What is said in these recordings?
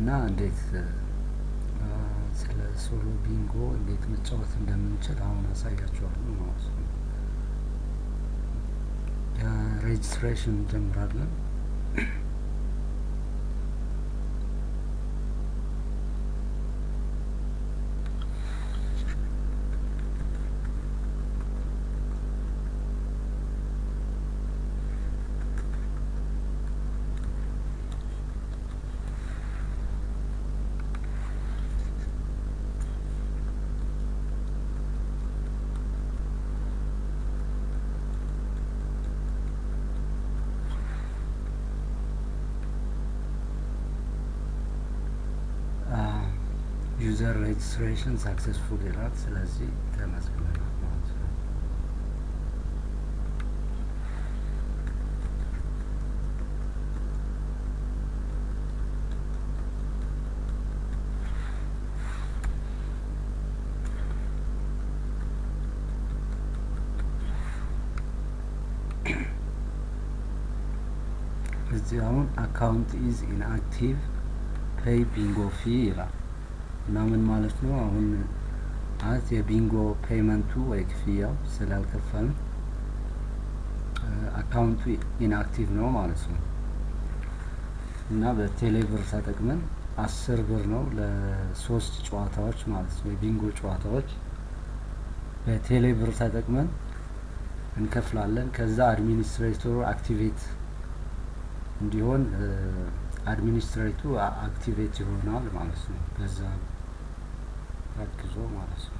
እና እንዴት ስለ ሶሎ ቢንጎ እንዴት መጫወት እንደምንችል አሁን አሳያችኋለሁ ማለት ነው። ሬጅስትሬሽን እንጀምራለን። ዩዘር ሬጅስትሬሽን ሳክሰስፉል ይላል። ስለዚህ ተመዝግበናል ማለት ነው። እዚህ አሁን አካውንት ኢዝ ኢንአክቲቭ ፔይ ቢንጎ ፊ ይላል እና ምን ማለት ነው? አሁን የቢንጎ ፔይመንቱ ወይ ክፍያው ስላልከፈልን አካውንቱ ኢንአክቲቭ ነው ማለት ነው። እና በቴሌ ብር ተጠቅመን 10 ብር ነው ለሶስት ጨዋታዎች ማለት ነው፣ የቢንጎ ጨዋታዎች በቴሌ ብር ተጠቅመን እንከፍላለን። ከዛ አድሚኒስትሬተሩ አክቲቬት እንዲሆን አድሚኒስትሬቱ አክቲቬት ይሆናል ማለት ነው። በዛ ታግዞ ማለት ነው።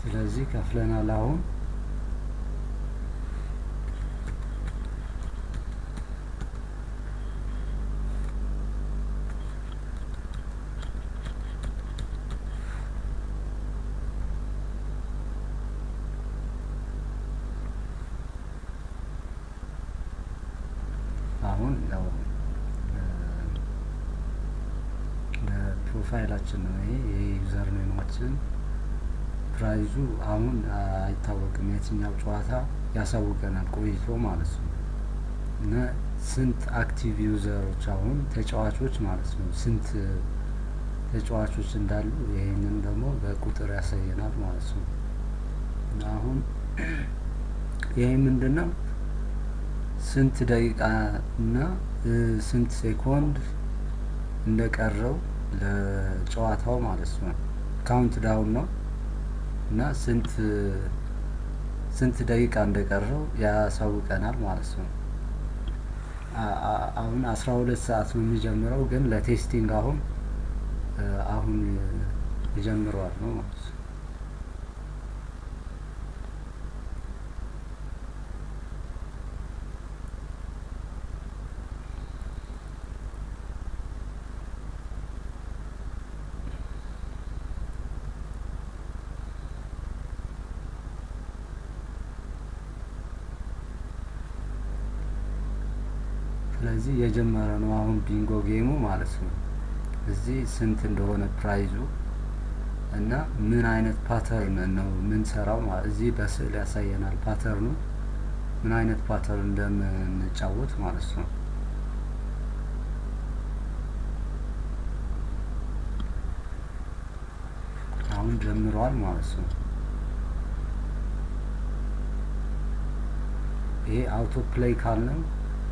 ስለዚህ ከፍለናል። አሁን ያው ፕሮፋይላችን ነው ይሄ የዩዘር ኔማችን። ፕራይዙ አሁን አይታወቅም፣ የትኛው ጨዋታ ያሳውቀናል ቆይቶ ማለት ነው። እና ስንት አክቲቭ ዩዘሮች አሁን ተጫዋቾች ማለት ነው፣ ስንት ተጫዋቾች እንዳሉ ይሄንን ደግሞ በቁጥር ያሳየናል ማለት ነው። እና አሁን ይሄ ምንድነው? ስንት ደቂቃ እና ስንት ሴኮንድ እንደቀረው ለጨዋታው ማለት ነው። ካውንት ዳውን ነው እና ስንት ደቂቃ እንደቀረው ያሳውቀናል ማለት ነው። አሁን 12 ሰዓት ነው የሚጀምረው፣ ግን ለቴስቲንግ አሁን ይጀምረዋል ነው ማለት ነው። ስለዚህ የጀመረ ነው አሁን ቢንጎ ጌሙ ማለት ነው። እዚህ ስንት እንደሆነ ፕራይዙ እና ምን አይነት ፓተርን ነው ምን ሰራው እዚህ በስዕል ያሳየናል። ፓተርኑ ምን አይነት ፓተርን እንደምንጫወት ማለት ነው። አሁን ጀምሯል ማለት ነው። ይሄ አውቶ ፕሌይ ካልነው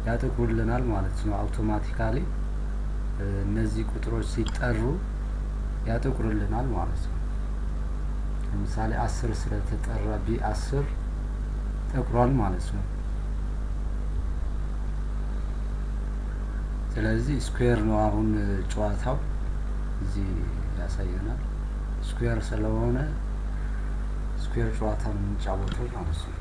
ያጠቁልናል ማለት ነው። አውቶማቲካሊ እነዚህ ቁጥሮች ሲጠሩ ያጠቁልናል ማለት ነው። ለምሳሌ 10 ስለተጠራ ቢ10 ጠቁሯል ማለት ነው። ስለዚህ ስኩዌር ነው አሁን ጨዋታው እዚህ ያሳየናል። ስኩዌር ስለሆነ ስኩዌር ጨዋታ ነው የምንጫወተው ማለት ነው።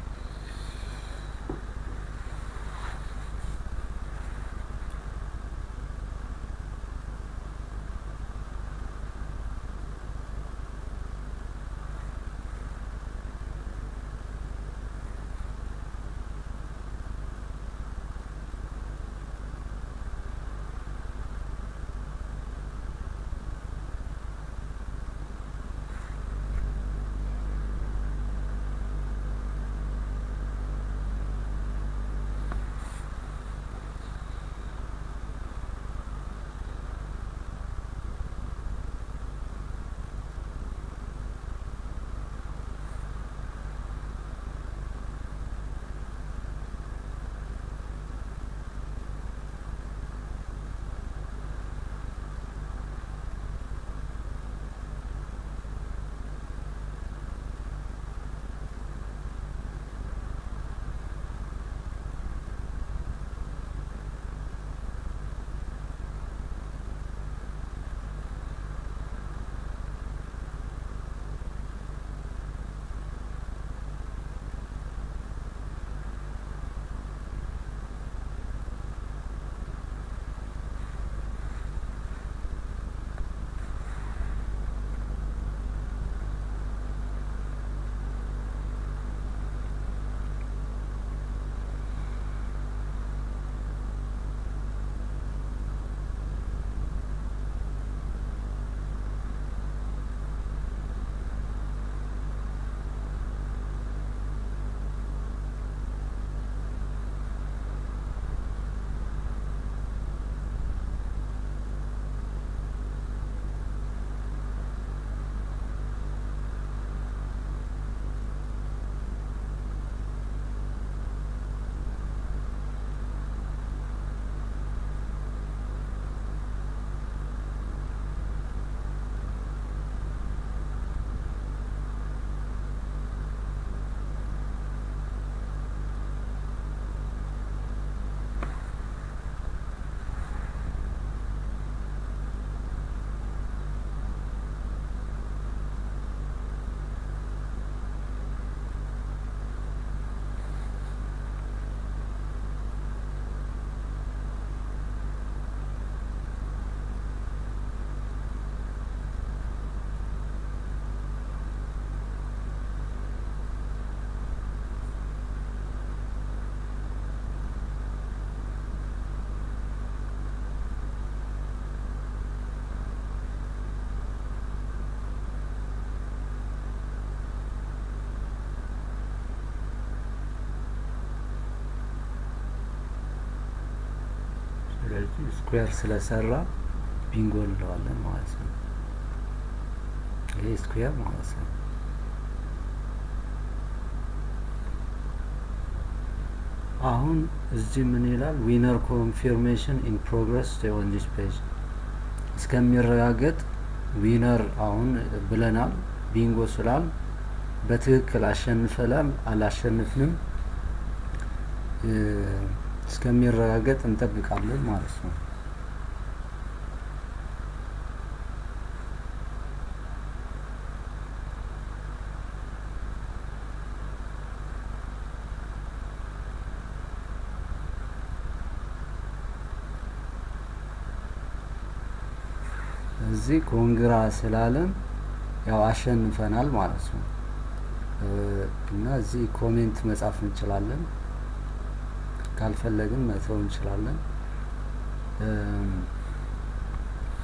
ስኩዌር ስለሰራ ቢንጎ እንለዋለን ማለት ነው። ይሄ ስኩዌር ማለት ነው። አሁን እዚህ ምን ይላል? ዊነር ኮንፊርሜሽን ኢን ፕሮግረስ ኦን ዲስ ፔጅ እስከሚረጋገጥ ዊነር አሁን ብለናል። ቢንጎ ስላል በትክክል አሸንፈላል አላሸንፍንም እስከሚረጋገጥ እንጠብቃለን ማለት ነው። እዚህ ኮንግራ ስላለን ያው አሸንፈናል ማለት ነው። እና እዚህ ኮሜንት መጻፍ እንችላለን፣ ካልፈለግን መተው እንችላለን።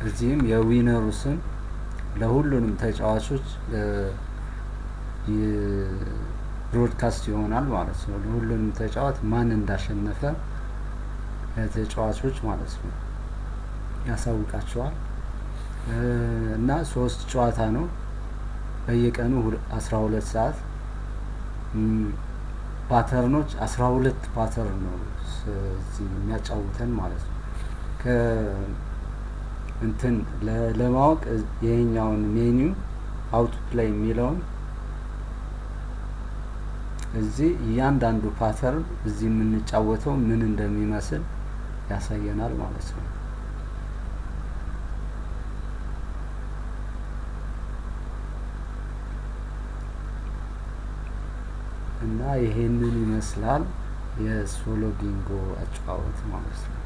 እዚህም የዊነሩ ስም ለሁሉንም ተጫዋቾች ብሮድካስት ይሆናል ማለት ነው። ለሁሉንም ተጫዋች ማን እንዳሸነፈ ተጫዋቾች ማለት ነው ያሳውቃቸዋል። እና 3 ጨዋታ ነው በየቀኑ 12 ሰዓት። ፓተርኖች 12 ፓተርን ነው እዚህ የሚያጫውተን ማለት ነው። እንትን ለማወቅ ይሄኛውን ሜኒው አውት ፕሌይ የሚለውን እዚህ እያንዳንዱ ፓተርን እዚህ የምንጫወተው ምን እንደሚመስል ያሳየናል ማለት ነው። እና ይሄንን ይመስላል የሶሎ ቢንጎ አጫዋወት ማለት ነው።